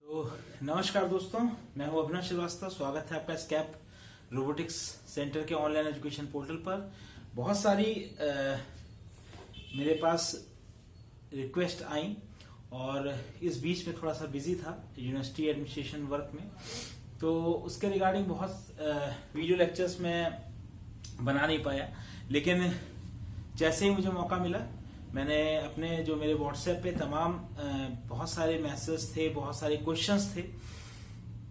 तो नमस्कार दोस्तों, मैं हूं अभिनव श्रीवास्तव। स्वागत है आपका स्कैप रोबोटिक्स सेंटर के ऑनलाइन एजुकेशन पोर्टल पर। बहुत सारी मेरे पास रिक्वेस्ट आई और इस बीच में थोड़ा सा बिजी था यूनिवर्सिटी एडमिनिस्ट्रेशन वर्क में, तो उसके रिगार्डिंग बहुत वीडियो लेक्चर्स में बना नहीं पाया। लेकिन जैसे ही मुझे मौका मिला, मैंने अपने जो मेरे व्हाट्सएप पे तमाम बहुत सारे मैसेज थे, बहुत सारे क्वेश्चंस थे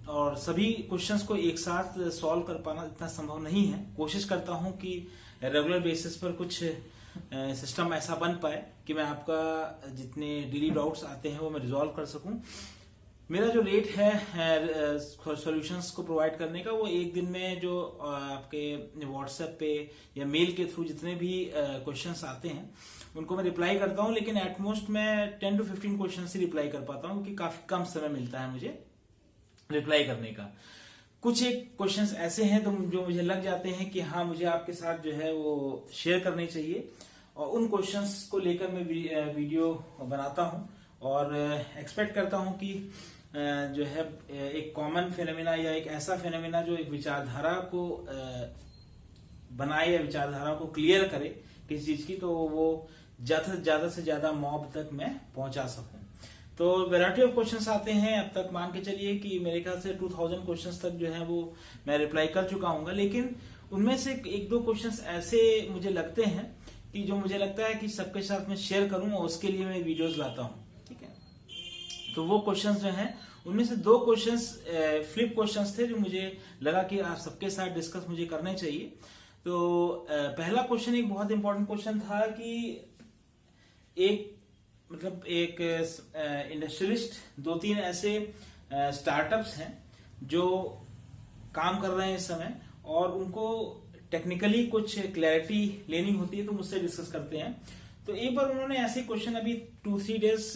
और सभी क्वेश्चंस को एक साथ सॉल्व कर पाना इतना संभव नहीं है। कोशिश करता हूं कि रेगुलर बेसिस पर कुछ सिस्टम ऐसा बन पाए कि मैं आपका जितने डेली डाउट्स आते हैं वो मैं रिजॉल्व कर सकूं। मेरा जो रेट है सॉल्यूशंस को प्रोवाइड करने का, वो एक दिन में जो आपके व्हाट्सएप पे या मेल के थ्रू जितने भी क्वेश्चंस आते हैं उनको मैं रिप्लाई करता हूं। लेकिन एटमोस्ट मैं 10 to 15 क्वेश्चन ही रिप्लाई कर पाता हूं क्योंकि काफी कम समय मिलता है मुझे रिप्लाई करने का। कुछ एक क्वेश्चंस ऐसे हैं तो जो मुझे लग जाते हैं कि हाँ, मुझे आपके साथ जो है वो शेयर करनी चाहिए, और उन क्वेश्चंस को लेकर मैं वीडियो बनाता हूं और एक्सपेक्ट करता हूं कि जो है एक कॉमन फिनोमिना या एक ऐसा फिनोमिना जो एक विचारधारा को बनाए या विचारधारा को क्लियर करे किसी चीज की, तो वो ज्यादा से ज्यादा मॉब तक मैं पहुंचा सकूं। तो वैरायटी ऑफ क्वेश्चंस आते हैं। अब तक मान के चलिए कि मेरे ख्याल से 2000 क्वेश्चंस तक जो है वो मैं रिप्लाई कर चुका हूँ। लेकिन उनमें से एक दो क्वेश्चंस ऐसे मुझे लगते हैं कि जो मुझे लगता है कि सबके साथ में शेयर करूं, और उसके लिए मैं वीडियोस लाता हूं। ठीक है, तो वो क्वेश्चंस जो हैं उनमें से दो क्वेश्चंस फ्लिप क्वेश्चंस थे जो मुझे लगा कि आप सबके साथ डिस्कस मुझे करने चाहिए। तो पहला क्वेश्चन एक बहुत इंपॉर्टेंट क्वेश्चन था कि एक इंडस्ट्रियलिस्ट, 2-3 ऐसे स्टार्टअप्स हैं जो काम कर रहे हैं इस समय और उनको टेक्निकली कुछ क्लैरिटी लेनी होती है, तो मुझसे डिस्कस करते हैं। तो एक बार उन्होंने ऐसे क्वेश्चन, अभी 2-3 डेज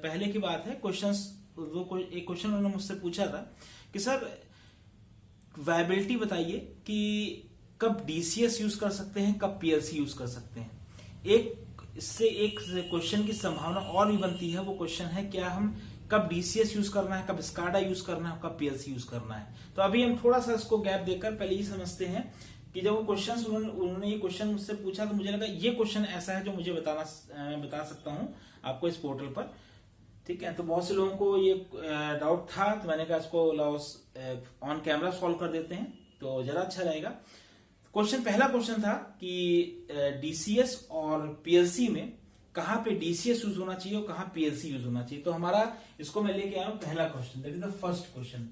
पहले की बात है, एक क्वेश्चन उन्होंने मुझसे पूछा था कि सर वायबिलिटी बताइए कि कब डीसीएस यूज कर सकते हैं, कब पीएलसी यूज कर सकते हैं। इससे एक क्वेश्चन की संभावना और भी बनती है। वो क्वेश्चन है क्या हम कब डीसीएस यूज करना है, कब स्काडा यूज करना है, कब पीएलसी यूज करना है। तो अभी हम थोड़ा सा इसको गैप देकर पहले ही समझते हैं कि जब वो क्वेश्चन उन्होंने ये क्वेश्चन मुझसे पूछा तो मुझे लगा ये क्वेश्चन ऐसा है जो मुझे बता सकता हूं आपको इस पोर्टल पर। ठीक है, तो बहुत से लोगों को ये डाउट था, तो मैंने कहा इसको ऑन कैमरा सॉल्व कर देते हैं तो ज्यादा अच्छा रहेगा। पहला क्वेश्चन था कि डीसीएस और पीएलसी में कहां पे डीसीएस यूज होना चाहिए और कहां पीएलसी यूज होना चाहिए। तो हमारा इसको मैं लेके आया हूं पहला question, that is the first question.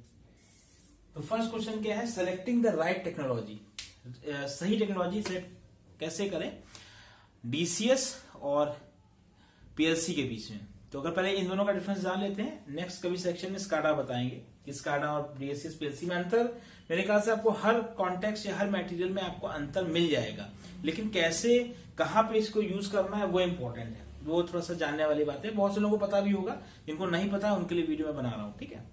तो फर्स्ट क्वेश्चन क्या है, सेलेक्टिंग द राइट टेक्नोलॉजी। सही टेक्नोलॉजी सेलेक्ट कैसे करें डीसीएस और पीएलसी के बीच में। तो अगर पहले इन दोनों का डिफरेंस जान लेते हैं, नेक्स्ट कभी सेक्शन में स्काडा बताएंगे कि स्काडा और डीसीएस पीएलसी में अंतर, मेरे ख्याल से आपको हर कॉन्टेक्स्ट या हर मटेरियल में आपको अंतर मिल जाएगा। लेकिन कैसे, कहां पे इसको यूज करना है वो इंपॉर्टेंट है, वो थोड़ा सा जानने वाली बात है। बहुत से लोगों को पता भी होगा, जिनको नहीं पता उनके लिए वीडियो में बना रहा हूं। ठीक है,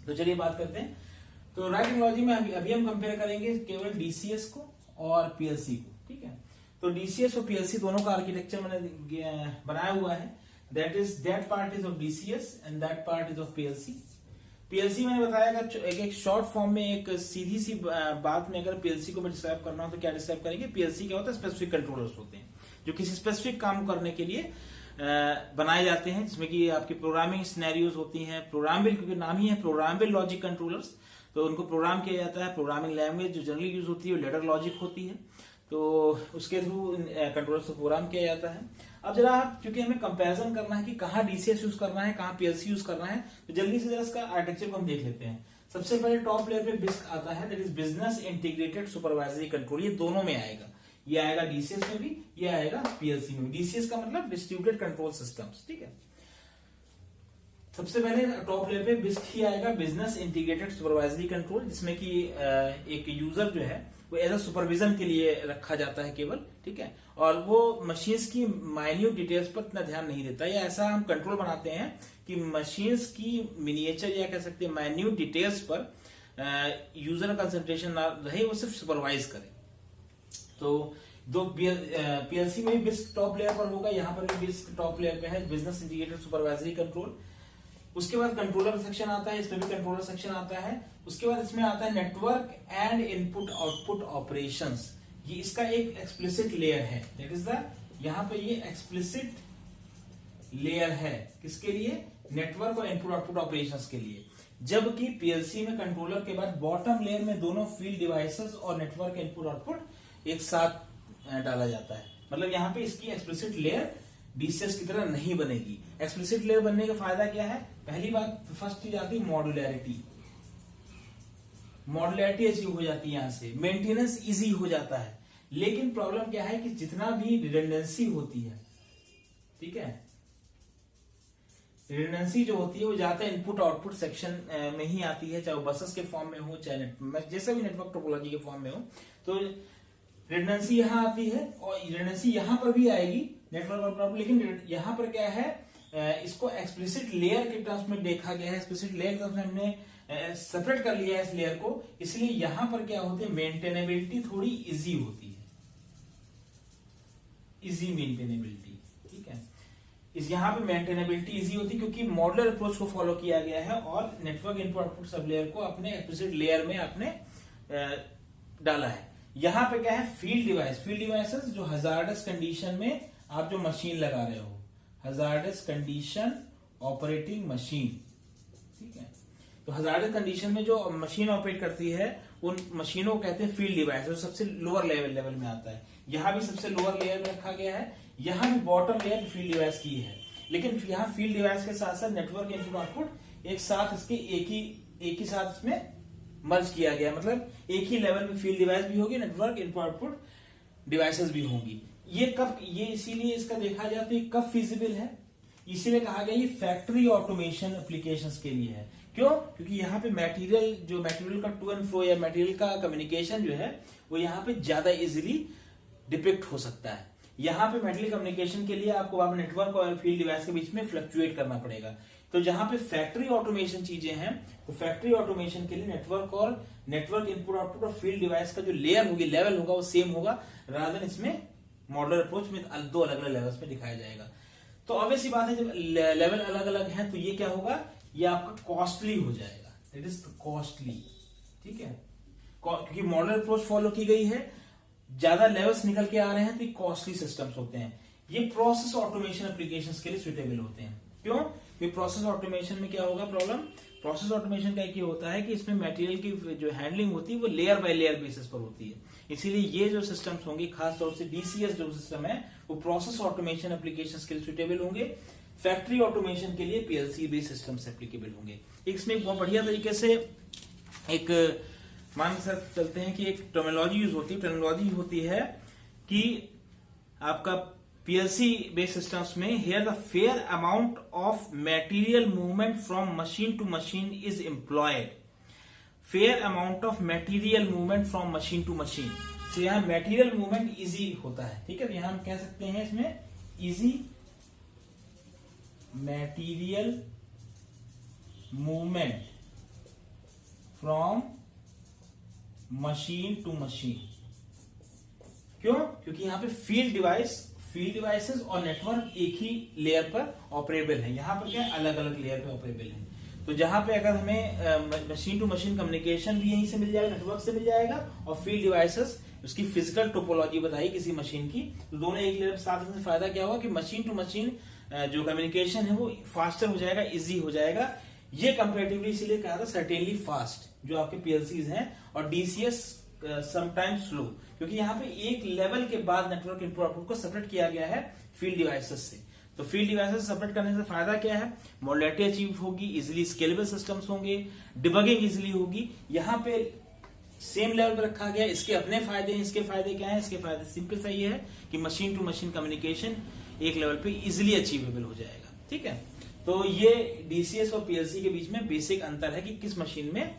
तो चलिए बात करते हैं। तो राइट टेक्नोलॉजी में अभी हम कंपेयर करेंगे केवल डीसीएस को और पीएलसी को। ठीक है, तो डीसीएस और पीएलसी दोनों का आर्किटेक्चर मैंने बनाया हुआ है। that part is of DCS and that part is of PLC। PLC मैंने बताया एक शॉर्ट फॉर्म में, एक सीधी सी बात में अगर PLC को मैं डिस्क्राइब करना हो तो क्या डिस्क्राइब करेंगे। PLC क्या होता है, स्पेसिफिक कंट्रोलर्स होते हैं जो किसी स्पेसिफिक काम करने के लिए बनाए जाते हैं, जिसमें कि आपकी प्रोग्रामिंग सिनेरियोज होती हैं। प्रोग्रामेबल, क्योंकि नाम ही है प्रोग्रामेबल लॉजिक कंट्रोलर्स, तो उनको प्रोग्राम किया जाता है। प्रोग्रामिंग लैंग्वेज जो जनरली यूज होती है वो लेडर लॉजिक होती है, तो उसके थ्रू कंट्रोलर्स को प्रोग्राम किया जाता है। अब जरा क्योंकि हमें कंपैरिजन करना है कि कहाँ डीसीएस यूज करना है, कहाँ पीएलसी यूज करना है, तो जल्दी से जरा इसका आर्किटेक्चर को हम देख लेते हैं। सबसे पहले टॉप लेयर पे बिस्क आता है, that is business integrated supervisory control. ये दोनों में आएगा, ये आएगा डीसीएस में भी, ये आएगा पीएलसी में भी। डीसीएस का मतलब डिस्ट्रीब्यूटेड कंट्रोल सिस्टम्स। ठीक है, सबसे पहले टॉप लेयर पे बिस्क ही आएगा, बिजनेस इंटीग्रेटेड सुपरवाइजरी कंट्रोल, जिसमें कि एक यूजर जो है वो एज अ सुपरविजन के लिए रखा जाता है केवल। ठीक है, और वो मशीन्स की माइन्यूट डिटेल्स पर इतना ध्यान नहीं देता, या ऐसा हम कंट्रोल बनाते हैं कि मशीन्स की मिनिएचर या कह सकते हैं माइन्यूट डिटेल्स पर यूजर कंसंट्रेशन ना रहे, वो सिर्फ सुपरवाइज करे। तो दो पीएलसी में भी बिस्क टॉप लेयर पर होगा, यहाँ पर भी बिस्क टॉप लेयर पे है, बिजनेस इंटीग्रेटेड सुपरवाइजरी कंट्रोल। उसके बाद कंट्रोलर सेक्शन आता है, इसमें भी कंट्रोलर सेक्शन आता है। उसके बाद इसमें आता है network and input output operations. ये इसका एक एक्सप्लिसिट लेयर है, दैट इज द, यहां पे ये एक्सप्लिसिट लेयर है किसके लिए, नेटवर्क और इनपुट आउटपुट ऑपरेशंस के लिए। जबकि पीएलसी में कंट्रोलर के बाद बॉटम लेयर में दोनों फील्ड डिवाइसेस और नेटवर्क इनपुट आउटपुट एक साथ डाला जाता है। मतलब यहाँ पे इसकी एक्सप्लिसिट लेयर डीसीएस की तरह नहीं बनेगी। एक्सप्लिसिट लेयर बनने का फायदा क्या है, पहली बात फर्स्ट चीज आती है मॉड्युलैरिटी। मॉड्युलैरिटी अचीव हो जाती है, यहां से मेंटेनेंस इजी हो जाता है। लेकिन प्रॉब्लम क्या है कि जितना भी रिडंडेंसी होती है, ठीक है, रिडंडेंसी जो होती है वो ज्यादा इनपुट आउटपुट सेक्शन में ही आती है, चाहे वो बसेस के फॉर्म में हो, चाहे जैसे भी नेटवर्क टोपोलॉजी के फॉर्म में हो। तो रिडंडेंसी यहां आती है और रिडंडेंसी यहां पर भी आएगी नेटवर्क पर, लेकिन यहां पर क्या है, इसको एक्सप्लिसिट लेयर के टर्म्स में देखा गया है। एक्सप्लिसिट लेयर के टर्म्स में हमने सेपरेट कर लिया है इस लेयर को, इसलिए यहां पर क्या होती है, मेंटेनेबिलिटी थोड़ी इजी होती है, इजी मेंटेनेबिलिटी, ठीक है। इस यहाँ पे मेंटेनेबिलिटी इजी होती है क्योंकि मॉडुलर अप्रोच को फॉलो किया गया है और network input output sub layer को अपने एक्सप्लिसिट लेयर में आपने डाला है। यहाँ पे क्या है, फील्ड डिवाइस, फील्ड डिवाइसेस जो हजार्डस कंडीशन में आप जो मशीन लगा रहे हो, हजार्डस कंडीशन ऑपरेटिंग मशीन, ठीक है। तो हजार्डस कंडीशन में जो मशीन ऑपरेट करती है उन मशीनों को कहते हैं फील्ड डिवाइस, जो सबसे लोअर लेवल में आता है। यहाँ भी सबसे लोअर लेयर में रखा गया है, यहाँ भी बॉटम लेयर फील्ड डिवाइस की है। लेकिन यहाँ फील्ड डिवाइस के साथ साथ नेटवर्क इनपुट आउटपुट एक साथ इसके एक ही साथ इसमें मर्ज किया गया, मतलब एक ही लेवल में फील्ड डिवाइस भी होगी, नेटवर्क इनपुट आउटपुट डिवाइसेस भी होंगी। ये कब, ये इसीलिए इसका देखा जाए तो ये कब फिजिबल है, इसीलिए कहा गया ये फैक्ट्री ऑटोमेशन एप्लीकेशंस के लिए है। क्यों, क्योंकि यहाँ पे मटेरियल का टू एंड फ्रो या मटेरियल का कम्युनिकेशन जो है वो यहाँ पे ज्यादा इजिली डिपिक्ट हो सकता है। यहाँ पे मटेरियल कम्युनिकेशन के लिए आपको नेटवर्क और फील्ड डिवाइस के बीच में फ्लक्चुएट करना पड़ेगा। तो जहां पे फैक्ट्री ऑटोमेशन चीजें हैं, तो फैक्ट्री ऑटोमेशन के लिए नेटवर्क इनपुट आउटपुट और फील्ड डिवाइस का जो लेयर होगी, लेवल होगा, वो सेम होगा, रादर देन इसमें मॉडुलर अप्रोच में दो अलग अलग लेवल्स में दिखाया जाएगा। तो ऑब्वियस सी बात है, जब लेवल अलग अलग है तो ये क्या होगा, ये आपका कॉस्टली हो जाएगा, इट इज कॉस्टली, ठीक है। क्योंकि मॉडुलर अप्रोच फॉलो की गई है, ज्यादा लेवल्स निकल के आ रहे हैं तो ये कॉस्टली सिस्टम्स होते हैं। ये प्रोसेस ऑटोमेशन एप्लीकेशंस के लिए सुटेबल होते हैं। क्यों, क्योंकि प्रोसेस ऑटोमेशन में क्या होगा प्रॉब्लम, प्रोसेस ऑटोमेशन का एक ये होता है कि इसमें मटेरियल की जो हैंडलिंग होती है वो लेयर बाय लेयर बेसिस पर होती है। इसीलिए ये जो सिस्टम्स होंगे, खासतौर से डीसीएस जो सिस्टम है, वो प्रोसेस ऑटोमेशन एप्लीकेशंस के लिए सुटेबल होंगे। फैक्ट्री ऑटोमेशन के लिए पीएलसी बेस्ड सिस्टम्स एप्लीकेबल होंगे। इसमें एक बहुत बढ़िया तरीके से एक मान के साथ चलते हैं कि एक टर्मिनोलॉजी यूज होती है कि आपका पीएलसी बेस्ड सिस्टम्स में here the fair amount of material movement from machine to machine is employed. Fair amount of material movement from machine to machine, तो यहां मटेरियल मूवमेंट इजी होता है, ठीक है। तो यहां हम कह सकते हैं इसमें easy material movement from machine to machine. क्यों, क्योंकि यहां पे फील्ड डिवाइसेस और नेटवर्क एक ही लेयर पर ऑपरेबल है, यहां पर क्या अलग अलग लेयर पे ऑपरेबल है। तो जहां पे अगर हमें मशीन टू मशीन कम्युनिकेशन भी यहीं से मिल जाएगा, नेटवर्क से मिल जाएगा, और फील्ड डिवाइसेस उसकी फिजिकल टोपोलॉजी बताई किसी मशीन की, तो दोनों एक लेयर साथ में फायदा क्या होगा कि मशीन टू मशीन जो कम्युनिकेशन है वो फास्टर हो जाएगा, इजी हो जाएगा। ये कंपेरेटिवली इसीलिए कहा था सर्टेनली फास्ट जो आपके पीएलसीज हैं, और डीसीएस समटाइम्स स्लो, क्योंकि यहाँ पे एक लेवल के बाद नेटवर्क इनपुट आउटपुट को सेपरेट किया गया है फील्ड डिवाइसेस से। तो फील्ड डिवाइसेस सेपरेट करने से फायदा क्या है, मॉड्युलैरिटी अचीव होगी, इजिली स्केलेबल सिस्टम्स होंगे, डिबगिंग इजिली होगी। यहाँ पे सेम लेवल पर रखा गया, इसके अपने फायदे हैं। इसके फायदे क्या है, इसके फायदे सिंपल सा ये है कि मशीन टू मशीन कम्युनिकेशन एक लेवल पे इजिली अचीवेबल हो जाएगा, ठीक है। तो ये डीसीएस और पीएलसी के बीच में बेसिक अंतर है कि किस मशीन में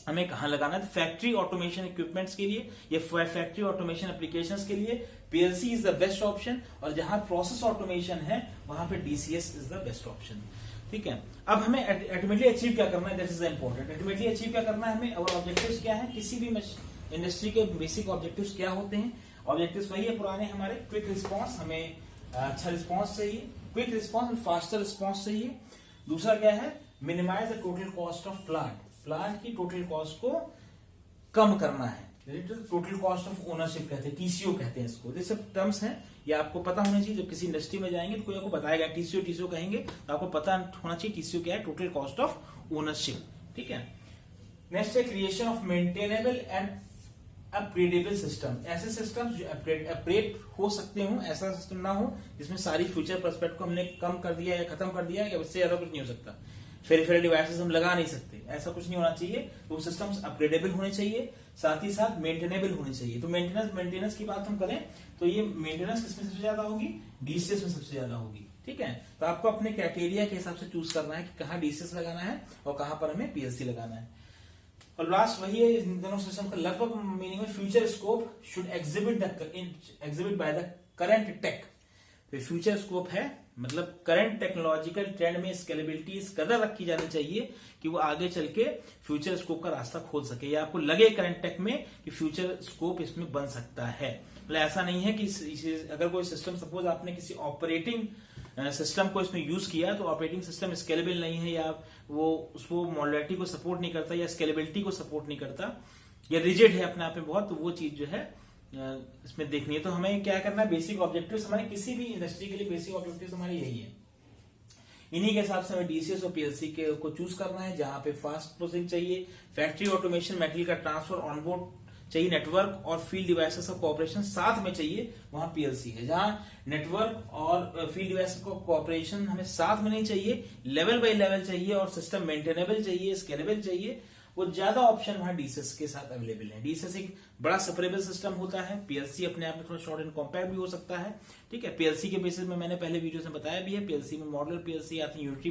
हमें कहां लगाना है। तो फैक्ट्री ऑटोमेशन इक्विपमेंट्स के लिए, ये फैक्ट्री ऑटोमेशन एप्लीकेशंस के लिए PLC is the best option, और जहां प्रोसेस ऑटोमेशन है वहां पे DCS is the best option, ठीक है। अब हमें अल्टीमेटली अचीव क्या करना है, that is the important. Ultimately achieve क्या करना है हमें, और ऑब्जेक्टिव्स क्या है, किसी भी इंडस्ट्री के बेसिक ऑब्जेक्टिव्स क्या होते हैं। ऑब्जेक्टिव्स वही है पुराने हमारे, क्विक रिस्पॉन्स, हमें अच्छा रिस्पॉन्स चाहिए, क्विक रिस्पॉन्स और फास्टर रिस्पॉन्स चाहिए। दूसरा क्या है, minimize the total cost of plant, plant की टोटल कॉस्ट को कम करना है, टोटल कॉस्ट ऑफ ओनरशिप कहते हैं, टीसीओ कहते हैं इसको। ये सब टर्म्स हैं, ये आपको पता होना चाहिए। जब किसी इंडस्ट्री में जाएंगे तो कोई आपको बताएगा टीसीओ टीसीओ कहेंगे तो आपको पता होना चाहिए टीसीओ क्या है, टोटल कॉस्ट ऑफ ओनरशिप। ठीक है, नेक्स्ट है creation of maintainable and upgradable system, ऐसे सिस्टम जो अपग्रेड हो सकते हो, ऐसा सिस्टम ना हो जिसमें सारी फ्यूचर पर्सपेक्ट को हमने कम कर दिया या खत्म कर दिया, या उससे ज्यादा कुछ नहीं हो सकता, फेरिफेरल डिवाइसेस हम लगा नहीं सकते, ऐसा कुछ नहीं होना चाहिए। तो सिस्टम्स अपग्रेडेबल होने चाहिए, साथ ही साथ मेंटेनेबल होने चाहिए। तो मेंटेनेंस की बात हम करें तो ये मेंटेनेंस किसमें सबसे ज्यादा होगी, डीसीएस में सबसे ज्यादा होगी। ठीक है, तो आपको अपने क्राइटेरिया के हिसाब से चूज करना है कि कहाँ डीसीएस लगाना है और कहां पर हमें पीएलसी लगाना है। और लास्ट वही है, इन दोनों सिस्टम का लगभग मीनिंग में future scope should exhibit by the current tech. तो फ्यूचर स्कोप है मतलब करंट टेक्नोलॉजिकल ट्रेंड में स्केलेबिलिटी इस कदर रखी जानी चाहिए कि वो आगे चल के फ्यूचर स्कोप का रास्ता खोल सके, या आपको लगे करंट टेक में कि फ्यूचर स्कोप इसमें बन सकता है। मतलब ऐसा नहीं है कि अगर कोई सिस्टम, सपोज आपने किसी ऑपरेटिंग सिस्टम को इसमें यूज किया तो ऑपरेटिंग सिस्टम स्केलेबल नहीं है, या वो उसको मॉड्युलरिटी को सपोर्ट नहीं करता, या स्केलेबिलिटी को सपोर्ट नहीं करता, या रिजिड है अपने आप में बहुत, तो वो चीज जो है इसमें देखनी है। तो हमें क्या करना है, बेसिक ऑब्जेक्टिव्स हमारे किसी भी इंडस्ट्री के लिए बेसिक ऑब्जेक्टिव्स हमारे यही है। इन्हीं के हिसाब से हमें डीसीएस और पीएलसी के को चूज करना है, जहां पे फास्ट प्रोसेसिंग चाहिए, फैक्ट्री ऑटोमेशन, मेटेरियल का ट्रांसफर, ऑनबोर्ड चाहिए, नेटवर्क और फील्ड डिवाइसेस का कोऑपरेशन साथ में चाहिए, वहां पीएलसी है। जहां नेटवर्क और फील्ड डिवाइसेस का कोऑपरेशन हमें साथ में नहीं चाहिए, लेवल बाय लेवल चाहिए, और सिस्टम मेंटेनेबल चाहिए, स्केलेबल चाहिए, वो ज्यादा ऑप्शन वहां डीसीएस के साथ अवेलेबल है। डीसीएस एक बड़ा सेपरेबल सिस्टम होता है, पीएलसी अपने आप में थोड़ा शॉर्ट एंड कॉम्पैक्ट भी हो सकता है। ठीक है, पीएलसी के बेसिस में मैंने पहले वीडियो में बताया भी है, पीएलसी में मॉडल पीएलसी आती है, यूनिटी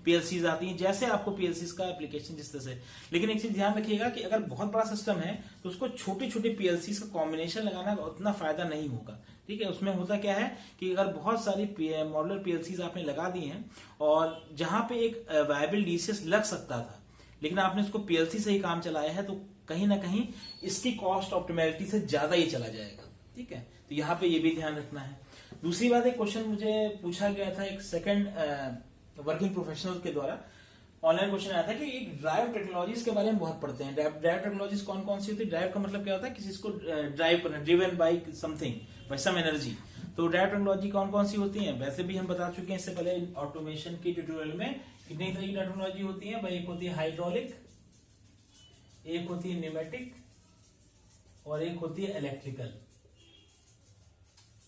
पीएलसी आती है, जैसे आपको पीएलसी का एप्लीकेशन जिस तरह से। लेकिन एक चीज ध्यान रखिएगा कि अगर बहुत बड़ा सिस्टम है तो उसको छोटे छोटे पीएलसी का कॉम्बिनेशन लगाना उतना फायदा नहीं होगा। ठीक है, उसमें होता क्या है कि अगर बहुत सारी मॉडलर पीएलसी आपने लगा दी हैं और जहां पे एक वायबल डीसीएस लग सकता था, लेकिन आपने इसको पीएलसी से ही काम चलाया है, तो कहीं ना कहीं इसकी कॉस्ट ऑप्टिमैलिटी से ज्यादा ही चला जाएगा। ठीक है, तो यहाँ पे ये भी ध्यान रखना है। दूसरी बात, एक क्वेश्चन मुझे पूछा गया था एक सेकंड वर्किंग प्रोफेशनल के द्वारा, ऑनलाइन क्वेश्चन आया था कि एक ड्राइव टेक्नोलॉजीज के बारे में बहुत पढ़ते हैं। ड्राइव टेक्नोलॉजीज कौन कौन सी होती है? ड्राइव का मतलब क्या होता है, किसी को ड्राइव करना, driven by something, by some energy. तो ड्राइव टेक्नोलॉजी कौन कौन सी होती है? वैसे भी हम बता चुके हैं इससे पहले ऑटोमेशन की ट्यूटोरियल में, कितनी तरह की टेक्नोलॉजी होती है भाई। एक होती है हाइड्रोलिक, एक होती है न्यूमेटिक, और एक होती है इलेक्ट्रिकल।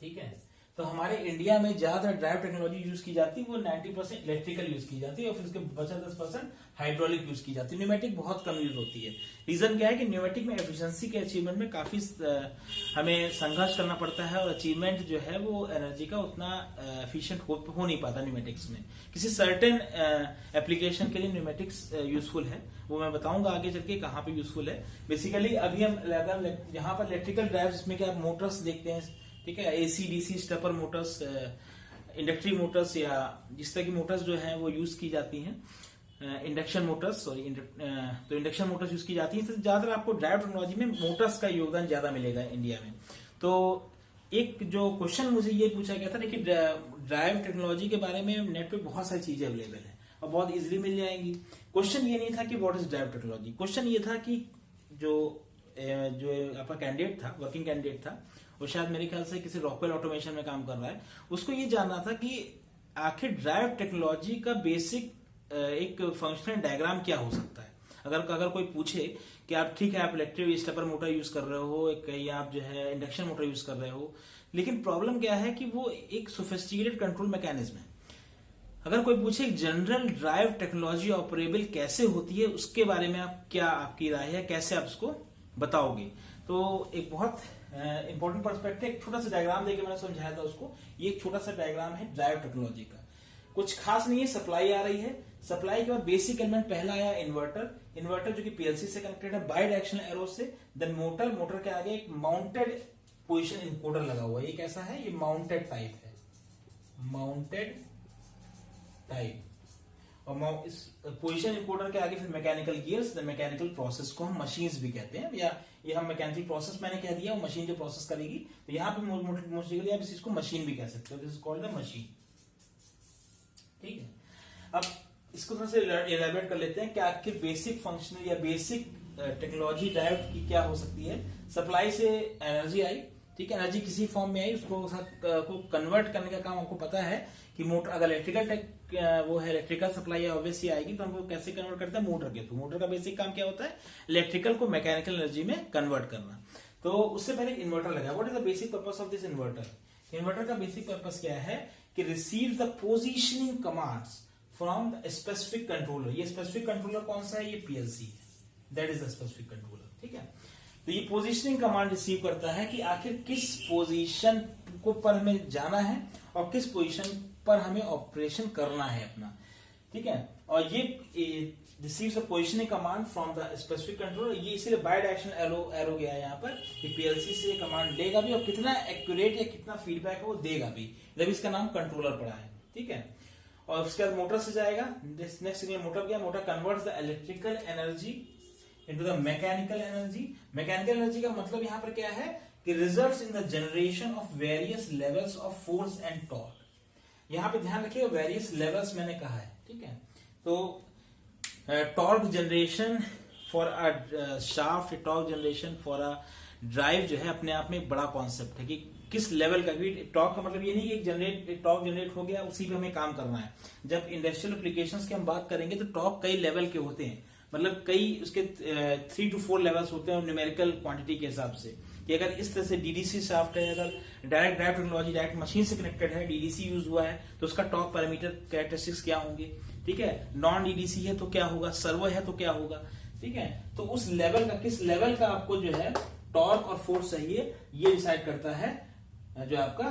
ठीक है, तो हमारे इंडिया में ज्यादातर ड्राइव टेक्नोलॉजी यूज की जाती है वो 90% इलेक्ट्रिकल यूज की जाती है, और फिर उसके बचा 10% हाइड्रोलिक यूज की जाती है। न्यूमेटिक बहुत कम यूज होती है। रीजन क्या है कि न्यूमेटिक में एफिशिएंसी के अचीवमेंट में काफी हमें संघर्ष करना पड़ता है, और अचीवमेंट जो है वो एनर्जी का उतना एफिशिएंट हो नहीं पाता न्यूमेटिक्स में। किसी सर्टेन एप्लीकेशन के लिए न्यूमेटिक्स यूजफुल है, वो मैं बताऊंगा आगे चल के कहाँ पे यूजफुल है। बेसिकली अभी हम यहाँ पर इलेक्ट्रिकल ड्राइव, जिसमें कि आप मोटर्स देखते हैं, ठीक है, AC DC stepper motors, induction motors, या जिस तरह की मोटर्स जो हैं वो यूज की जाती हैं, इंडक्शन मोटर्स, सॉरी, तो इंडक्शन मोटर्स यूज की जाती हैं। तो ज्यादातर आपको ड्राइव टेक्नोलॉजी में मोटर्स का योगदान ज्यादा मिलेगा इंडिया में। तो एक जो क्वेश्चन मुझे ये पूछा गया था, देखिए ड्राइव टेक्नोलॉजी के बारे में नेट पे बहुत सारी चीजें अवेलेबल है और बहुत इजिली मिल जाएंगी। क्वेश्चन ये नहीं था कि what is drive technology, question ये था कि जो आपका कैंडिडेट था, वर्किंग कैंडिडेट था, वो शायद मेरे ख्याल से किसी रॉकवेल ऑटोमेशन में काम कर रहा है, उसको ये जानना था कि आखिर ड्राइव टेक्नोलॉजी का बेसिक एक फंक्शनल डायग्राम क्या हो सकता है। अगर कोई पूछे कि आप ठीक है, आप इलेक्ट्रिक स्टेपर मोटर यूज कर रहे हो, कहीं आप जो है इंडक्शन मोटर यूज कर रहे हो, लेकिन प्रॉब्लम क्या है कि वो एक सोफिस्टिकेटेड कंट्रोल मैकेनिज्म है। अगर कोई पूछे जनरल ड्राइव टेक्नोलॉजी ऑपरेबल कैसे होती है, उसके बारे में आप क्या आपकी राय है, कैसे आप उसको बताओगे? तो एक बहुत इंपॉर्टेंट पर्सपेक्टिव, एक छोटा सा डायग्राम देके मैंने समझाया था उसको। ये एक छोटा सा डायग्राम है ड्राइव टेक्नोलॉजी का, कुछ खास नहीं है। सप्लाई आ रही है, सप्लाई के बाद बेसिक एलिमेंट पहला आया इन्वर्टर, इन्वर्टर जो कि पीएलसी से कनेक्टेड है बाई डायरेक्शनल एरो से। देन मोटर, मोटर के आगे एक माउंटेड पोजिशन इनकोडर लगा हुआ है। ये कैसा है? ये माउंटेड टाइप है, माउंटेड टाइप। और इस पोजीशन इनकोडर के आगे फिर मैकेनिकल गियर्स, मैकेनिकल प्रोसेस को हम मशीन्स भी कहते हैं, या ये हम मैकेनिकल प्रोसेस मैंने कह दिया, वो मशीन जो प्रोसेस करेगी, तो यहाँ पे मोस्टली आप इस चीज को मशीन भी कह सकते हो, this is called the machine. ठीक है, अब इसको थोड़ा सा इलैबोरेट कर लेते हैं कि आखिर बेसिक फंक्शनल या बेसिक टेक्नोलॉजी ड्राइव की क्या हो सकती है। सप्लाई से एनर्जी आई, ठीक है, एनर्जी किसी फॉर्म में आई, उसको को कन्वर्ट करने का काम हमको पता है कि मोटर, अगर इलेक्ट्रिकल वो है इलेक्ट्रिकल सप्लाई ऑब्वियसली आएगी तो हमको कैसे कन्वर्ट करते हैं, मोटर के थ्रू। मोटर का बेसिक काम क्या होता है, इलेक्ट्रिकल को मैकेनिकल एनर्जी में कन्वर्ट करना। तो उससे पहले इन्वर्टर लगा। What is the basic purpose of this inverter? Inverter का बेसिक पर्पस क्या है कि receive the positioning commands from the specific controller. ये स्पेसिफिक कंट्रोलर कौन सा है, ये पीएलसी है, that is the specific controller, ठीक है। तो ये पोजीशनिंग कमांड रिसीव करता है कि आखिर किस पोजीशन को पर हमें जाना है और किस पोजीशन पर हमें ऑपरेशन करना है अपना, ठीक है। और ये receives a positioning command from the specific controller. ये इसीलिए बाय डायरेक्शनल एरो गया है यहाँ पर कि पीएलसी से कमांड लेगा भी और कितना एक्यूरेट या कितना फीडबैक है वो देगा भी, जब इसका नाम कंट्रोलर पड़ा है, ठीक है। और उसके बाद मोटर से जाएगा। नेक्स्ट मोटर क्या, motor converts the electrical energy into the mechanical energy। Mechanical energy का मतलब यहाँ पर क्या है कि results in the generation of various levels of force and torque। यहाँ पे ध्यान रखिएगा वेरियस लेवल्स मैंने कहा है, ठीक है। तो torque generation for a shaft, torque generation for a drive जो है अपने आप में एक बड़ा कॉन्सेप्ट है कि किस लेवल का। टॉर्क का मतलब ये नहीं कि एक टॉर्क जनरेट हो गया उसी पे हमें काम करना है। जब इंडस्ट्रियल एप्लीकेशंस की हम बात करेंगे तो टॉर्क कई लेवल के होते हैं, मतलब कई उसके 3 to 4 लेवल्स होते हैं न्यूमेरिकल क्वांटिटी के हिसाब से। कि अगर इस तरह से डीडीसी शाफ्ट है, अगर direct drive technology direct machine से कनेक्टेड है, डीडीसी यूज हुआ है तो उसका टॉर्क पैरामीटर कैरेक्टरिस्टिक्स क्या होंगे, ठीक है। नॉन डीडीसी है तो क्या होगा, सर्वो है तो क्या होगा, ठीक है। तो उस लेवल का, किस लेवल का आपको जो है टॉर्क और फोर्स चाहिए, ये डिसाइड करता है जो आपका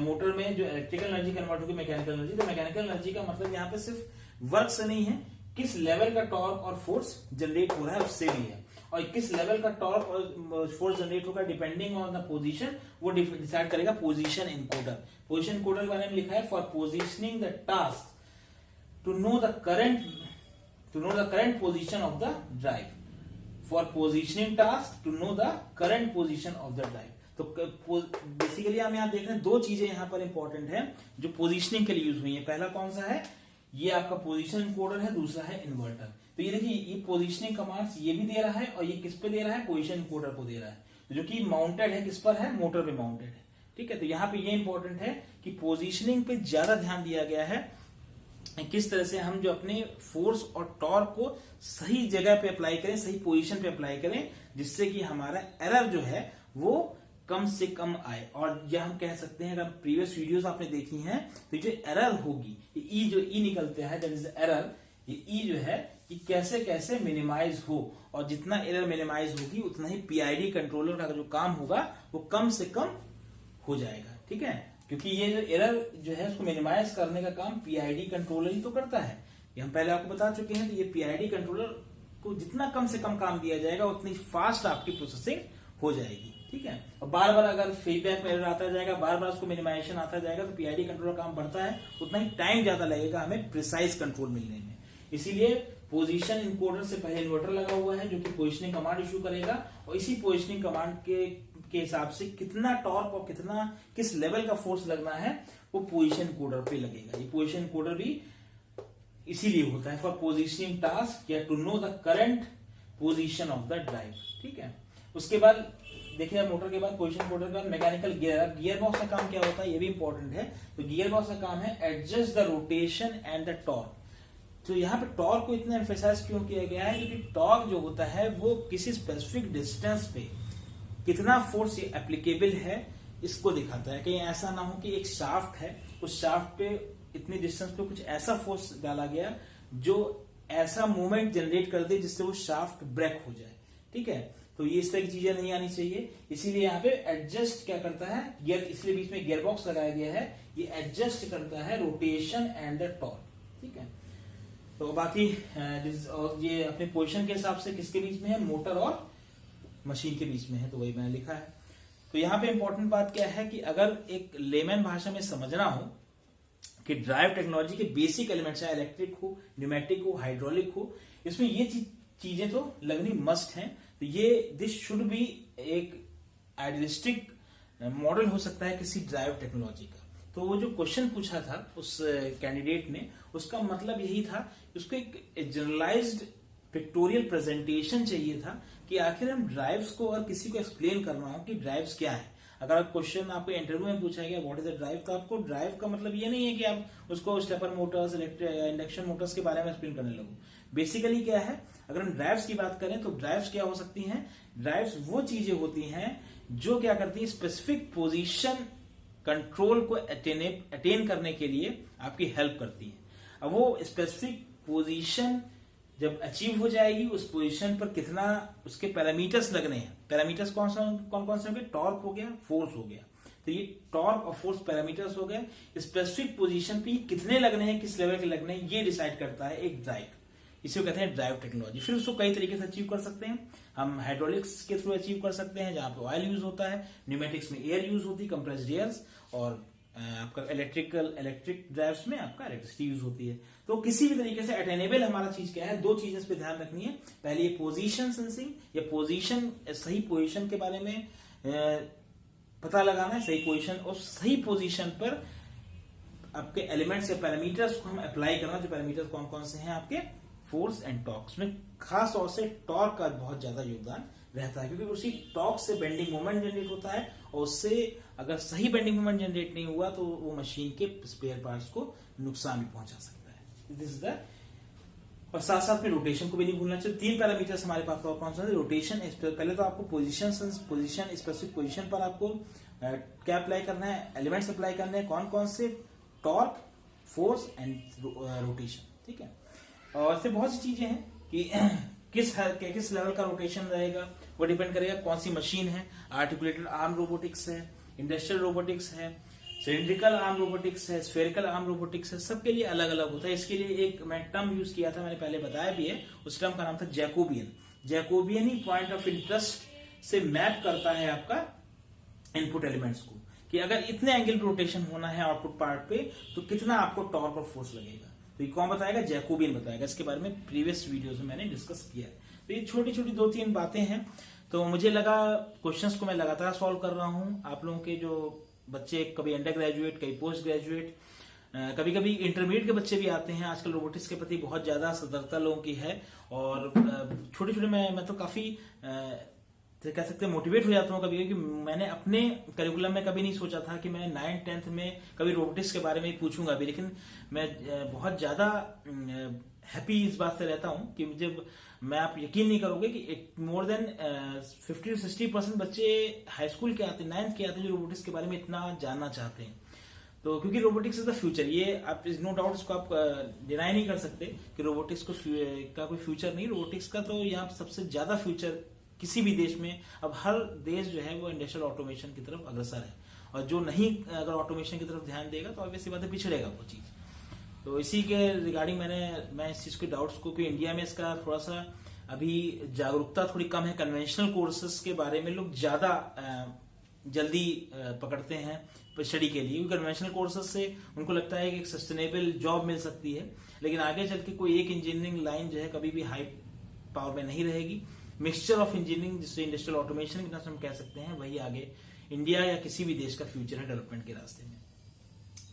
मोटर में जो इलेक्ट्रिकल एनर्जी कन्वर्ट होगी मैकेनिकल एनर्जी। तो मैकेनिकल एनर्जी का मतलब यहाँ पे सिर्फ वर्क से नहीं है, किस लेवल का टॉर्क और फोर्स जनरेट हो रहा है उससे भी है। और किस लेवल का टॉर्क और फोर्स जनरेट होगा डिपेंडिंग ऑन द पोजीशन, वो डिसाइड करेगा पोजीशन इनकोडर। पोजीशन इनकोडर के बारे में लिखा है for positioning the task to know the current position of the drive. For positioning task to know the current position of the drive. तो basically हम यहाँ देख रहे हैं दो चीजें यहाँ पर इंपॉर्टेंट है जो पोजीशनिंग के लिए यूज हुई है। पहला कौन सा है, ये आपका पोजीशन इनकोडर है, दूसरा है इन्वर्टर। तो ये देखिए ये पोजीशनिंग कमांड्स ये भी दे रहा है और ये किस पे दे रहा है, पोजीशन इनकोडर को दे रहा है, जो कि माउंटेड है, किस पर है, मोटर पे माउंटेड है, ठीक है। तो यहाँ पे ये इंपॉर्टेंट है कि पोजीशनिंग पे ज्यादा ध्यान दिया गया है, किस तरह से हम जो अपने फोर्स और टॉर्क को सही जगह पे अप्लाई करें, सही पोजीशन पे अप्लाई करें, जिससे कि हमारा एरर जो है वो कम से कम आए। और यह हम कह सकते हैं, अगर प्रीवियस वीडियोस आपने देखी हैं तो जो एरर होगी, ये जो ई निकलते हैं दैट इज एरर, ये ई जो है कि कैसे कैसे मिनिमाइज हो, और जितना एरर मिनिमाइज होगी उतना ही पीआईडी कंट्रोलर का जो काम होगा वो कम से कम हो जाएगा, ठीक है। क्योंकि ये जो एरर जो है उसको मिनिमाइज करने का काम पीआईडी कंट्रोलर ही तो करता है। ये हम पहले आपको बता चुके हैं। तो ये पीआईडी कंट्रोलर को जितना कम से कम काम दिया जाएगा उतनी फास्ट आपकी प्रोसेसिंग हो जाएगी, ठीक है। और बार बार अगर फीडबैक में एरर आता जाएगा, बार बार उसको मिनिमाइजेशन आता जाएगा, तो पीआईडी कंट्रोलर काम बढ़ता है, उतना ही टाइम ज्यादा लगेगा हमें प्रिसाइज कंट्रोल मिलने में। इसीलिए पोजीशन इनकोडर से पहले इन्वर्टर लगा हुआ है जो कि पोजीशनिंग कमांड इशू करेगा, और इसी पोजीशनिंग कमांड के हिसाब से कितना टॉर्क और कितना किस लेवल का फोर्स लगना है वो पोजीशन कोडर पे लगेगा। ये पोजीशन कोडर भी इसीलिए होता है फॉर पोजीशनिंग टास्क या to know the current position of the drive, ठीक है। उसके बाद देखिए मोटर के बाद पोजीशन कोडर के बाद मैकेनिकल गियर बॉक्स का काम क्या होता है, ये भी इंपॉर्टेंट है। तो गियर बॉक्स का काम है adjust the rotation and the torque. तो यहाँ पे टॉर्क को इतना एम्फेसाइज क्यों किया गया है, क्योंकि टॉर्क जो होता है वो किसी स्पेसिफिक डिस्टेंस पे कितना फोर्स एप्लीकेबल है इसको दिखाता है। कहीं ऐसा ना हो कि एक शाफ्ट है, उस शाफ्ट पे इतनी डिस्टेंस पे कुछ ऐसा फोर्स डाला गया जो ऐसा मूवमेंट जनरेट कर दे जिससे वो शाफ्ट ब्रेक हो जाए, ठीक है। तो ये इस तरह की चीजें नहीं आनी चाहिए। इसीलिए यहाँ पे एडजस्ट क्या करता है गियर, इसलिए बीच में गियर बॉक्स लगाया गया है, ये एडजस्ट करता है रोटेशन एंड द टॉर्क, ठीक है। तो बाकी ये अपने पोजीशन के हिसाब से किसके बीच में है, मोटर और मशीन के बीच में है, तो वही मैंने लिखा है। तो यहाँ पे इंपॉर्टेंट बात क्या है कि अगर एक लेमन भाषा में समझना हो कि ड्राइव टेक्नोलॉजी के बेसिक एलिमेंट्स चाहे इलेक्ट्रिक हो, न्यूमेटिक हो, हाइड्रोलिक हो, इसमें ये चीजें तो लगनी मस्ट हैं। तो ये दिस शुड बी एक आइडियलिस्टिक मॉडल हो सकता है किसी ड्राइव टेक्नोलॉजी का। तो वो जो क्वेश्चन पूछा था उस कैंडिडेट ने, उसका मतलब यही था, उसको एक जनरलाइज्ड पिक्टोरियल प्रेजेंटेशन चाहिए था कि आखिर हम ड्राइव्स को और किसी को एक्सप्लेन करना हो कि ड्राइव्स क्या है। अगर क्वेश्चन आपको इंटरव्यू में पूछा गया व्हाट इज द ड्राइव, तो आपको ड्राइव का मतलब ये नहीं है कि आप उसको स्टेपर मोटर्स, इंडक्शन मोटर्स के बारे में एक्सप्लेन करने लगो। बेसिकली क्या है, अगर हम ड्राइव्स की बात करें तो ड्राइव्स क्या हो सकती हैं, ड्राइव्स वो चीजें होती हैं जो क्या करती है, स्पेसिफिक पोजीशन कंट्रोल को अटेन करने के लिए आपकी हेल्प करती है। अब वो स्पेसिफिक पोजीशन जब अचीव हो जाएगी, उस पोजीशन पर कितना उसके पैरामीटर्स लगने हैं, पैरामीटर्स कौन कौन से होंगे, टॉर्क हो गया, फोर्स हो गया, तो ये टॉर्क और फोर्स पैरामीटर्स हो गए। स्पेसिफिक पोजीशन पे कितने लगने हैं, किस लेवल के लगने हैं, ये डिसाइड करता है एक ड्राइव, इसी को कहते हैं ड्राइव टेक्नोलॉजी। फिर उसको कई तरीके से अचीव कर सकते हैं, हम हाइड्रोलिक्स के थ्रू अचीव कर सकते हैं जहां पे ऑयल यूज होता है, न्यूमेटिक्स में एयर यूज होती है, कंप्रेस्ड एयर्स, और आपका इलेक्ट्रिक ड्राइव्स में आपका इलेक्ट्रिसिटी यूज होती है। तो किसी भी तरीके से अटेनेबल हमारा चीज क्या है, दो चीजें इस पे ध्यान रखनी है। पहले ये पोजीशन सेंसिंग या पोजीशन, सही पोजीशन के बारे में पता लगाना है, सही पोजीशन, और सही पोजीशन पर आपके एलिमेंट्स या पैरामीटर्स को हम अप्लाई करना। जो पैरामीटर्स कौन कौन से हैं आपके, फोर्स एंड टॉर्क में खास तौर से टॉर्क का बहुत ज्यादा योगदान रहता है, क्योंकि उसी टॉर्क से बेंडिंग मोमेंट जनरेट होता है, और उससे अगर सही बेंडिंग मोमेंट जनरेट नहीं हुआ तो वो मशीन के स्पेयर पार्ट्स को नुकसान भी पहुंचा सकता है। दिस इज द, और साथ साथ में रोटेशन को भी नहीं भूलना चाहिए। 3 पैरामीटर्स हमारे पास कौन से हैं, रोटेशन, पहले तो आपको पोजीशन स्पेसिफिक पोजीशन पर आपको क्या अप्लाई करना है, एलिमेंट्स अप्लाई करने हैं, कौन कौन से, टॉर्क, फोर्स एंड रोटेशन, ठीक है। और ऐसे बहुत सी चीजें हैं कि किस लेवल का रोटेशन रहेगा, वो डिपेंड करेगा कौन सी मशीन है, आर्टिकुलेटेड आर्म रोबोटिक्स है, इंडस्ट्रियल रोबोटिक्स है, सिलिंड्रिकल आर्म रोबोटिक्स है, स्फेरिकल आर्म रोबोटिक्स है, सबके लिए अलग अलग होता है। इसके लिए एक मैं टर्म यूज किया था, मैंने पहले बताया भी है, उस टर्म का नाम था जैकोबियन। जैकोबियन ही पॉइंट ऑफ इंटरेस्ट से मैप करता है आपका इनपुट एलिमेंट्स को, कि अगर इतने एंगल रोटेशन होना है आउटपुट पार्ट पे तो कितना आपको टॉर्क और फोर्स लगेगा। तो ये कौन बताएगा, जैकोबियन बताएगा। इसके बारे में प्रीवियस वीडियोस में मैंने डिस्कस किया है। तो ये छोटी छोटी 2-3 बातें हैं। तो मुझे लगा क्वेश्चंस को मैं लगातार सॉल्व कर रहा हूं। आप लोगों के जो बच्चे कभी अंडर ग्रेजुएट, कभी पोस्ट ग्रेजुएट, कभी कभी इंटरमीडिएट के बच्चे भी आते हैं। आजकल रोबोटिक्स के प्रति बहुत ज्यादा सतर्कता लोगों की है, और छोटे छोटे मैं तो काफी कह सकते हैं मोटिवेट हो जाता हूँ कभी, कि मैंने अपने करिकुलम में कभी नहीं सोचा था कि मैं 9th-10th में कभी रोबोटिक्स के बारे में पूछूंगा भी, लेकिन मैं बहुत ज्यादा हैप्पी इस बात से रहता हूँ कि जब मैं, आप यकीन नहीं करोगे कि मोर देन 50-60% बच्चे हाई स्कूल के आते हैं, 9th के आते हैं, जो रोबोटिक्स के बारे में इतना जानना चाहते हैं। तो क्योंकि रोबोटिक्स इज द फ्यूचर, ये आप नो डाउट इसको आप डिनाई नहीं कर सकते कि रोबोटिक्स का कोई फ्यूचर नहीं। रोबोटिक्स का तो यहाँ सबसे ज्यादा फ्यूचर किसी भी देश में, अब हर देश जो है वो इंडस्ट्रियल ऑटोमेशन की तरफ अग्रसर है, और जो नहीं अगर ऑटोमेशन की तरफ ध्यान देगा तो ऑब्वियसली बात है पिछड़ेगा वो चीज। तो इसी के रिगार्डिंग मैं इस चीज के डाउट्स को, कि इंडिया में इसका थोड़ा सा अभी जागरूकता थोड़ी कम है, कन्वेंशनल कोर्सेज के बारे में लोग ज्यादा जल्दी पकड़ते हैं स्टडी के लिए। कन्वेंशनल कोर्सेज से उनको लगता है कि एक सस्टेनेबल जॉब मिल सकती है, लेकिन आगे चल के कोई एक इंजीनियरिंग लाइन जो है कभी भी हाई पावर में नहीं रहेगी। मिक्सचर ऑफ इंजीनियरिंग, जिसे इंडस्ट्रियल ऑटोमेशन की तरफ हम कह सकते हैं, वही आगे इंडिया या किसी भी देश का फ्यूचर है डेवलपमेंट के रास्ते में।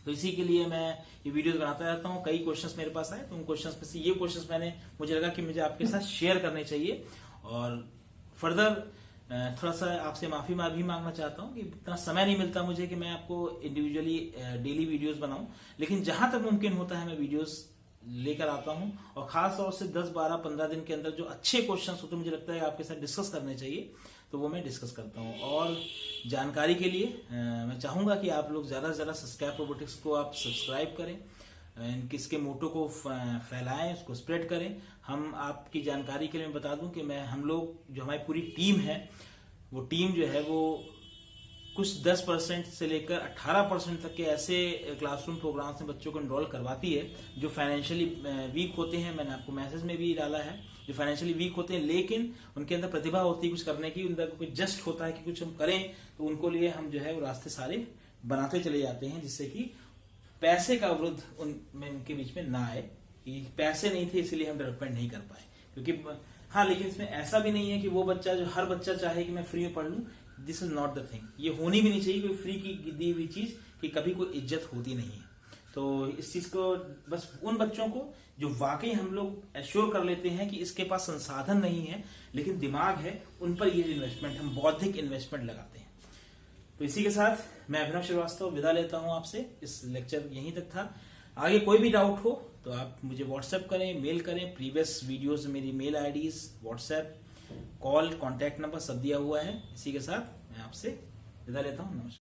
तो इसी के लिए मैं ये वीडियोस बनाता रहता हूँ। कई क्वेश्चंस मेरे पास आए, तो उन क्वेश्चंस में से ये क्वेश्चंस मुझे लगा कि मुझे आपके साथ शेयर करने चाहिए। और फर्दर थोड़ा सा आपसे माफी भी मांगना चाहता हूँ कि इतना समय नहीं मिलता मुझे कि मैं आपको इंडिविजुअली डेली वीडियोस बनाऊं, लेकिन जहां तक मुमकिन होता है मैं वीडियोस लेकर आता हूं। और खास तौर से 10, 12, 15 दिन के अंदर जो अच्छे क्वेश्चंस होते हैं, मुझे लगता है आपके साथ डिस्कस करने चाहिए, तो वो मैं डिस्कस करता हूं। और जानकारी के लिए मैं चाहूंगा कि आप लोग ज्यादा से ज्यादा सब्सक्राइब रोबोटिक्स को आप सब्सक्राइब करें, इसके मोटो को फैलाएं, उसको स्प्रेड करें। हम आपकी जानकारी के लिए मैं बता दूं कि हम लोग जो हमारी पूरी टीम है, वो टीम जो है वो कुछ 10% से लेकर 18% तक के ऐसे क्लासरूम प्रोग्राम्स में बच्चों को एनरोल करवाती है जो फाइनेंशियली वीक होते हैं। मैंने आपको मैसेज में भी डाला है, जो फाइनेंशियली वीक होते हैं लेकिन उनके अंदर प्रतिभा होती है कुछ करने की, उनका कोई जस्ट होता है कि कुछ हम करें, तो उनको लिए हम जो है वो रास्ते सारे बनाते चले जाते हैं, जिससे कि पैसे का विरुद्ध उनके बीच में ना आए कि पैसे नहीं थे इसलिए हम डेवलपमेंट नहीं कर पाए। क्योंकि हाँ, लेकिन इसमें ऐसा भी नहीं है कि वो बच्चा, जो हर बच्चा चाहे कि मैं फ्री में पढ़ लूं, this is not the thing. ये होनी भी नहीं चाहिए कोई फ्री की दी हुई चीज कि कभी कोई इज्जत होती नहीं है। तो इस चीज को बस उन बच्चों को जो वाकई हम लोग एश्योर कर लेते हैं कि इसके पास संसाधन नहीं है लेकिन दिमाग है, उन पर ये इन्वेस्टमेंट, हम बौद्धिक इन्वेस्टमेंट लगाते हैं। तो इसी के साथ मैं अभिनव श्रीवास्तव विदा लेता हूं आपसे। इस लेक्चर यहीं तक था। आगे कोई भी डाउट हो तो आप मुझे व्हाट्सएप करें, मेल करें। प्रीवियस वीडियोस में मेरी mail IDs, WhatsApp, call, contact number सब दिया हुआ है। इसी के साथ मैं आपसे विदा लेता हूं। नमस्कार।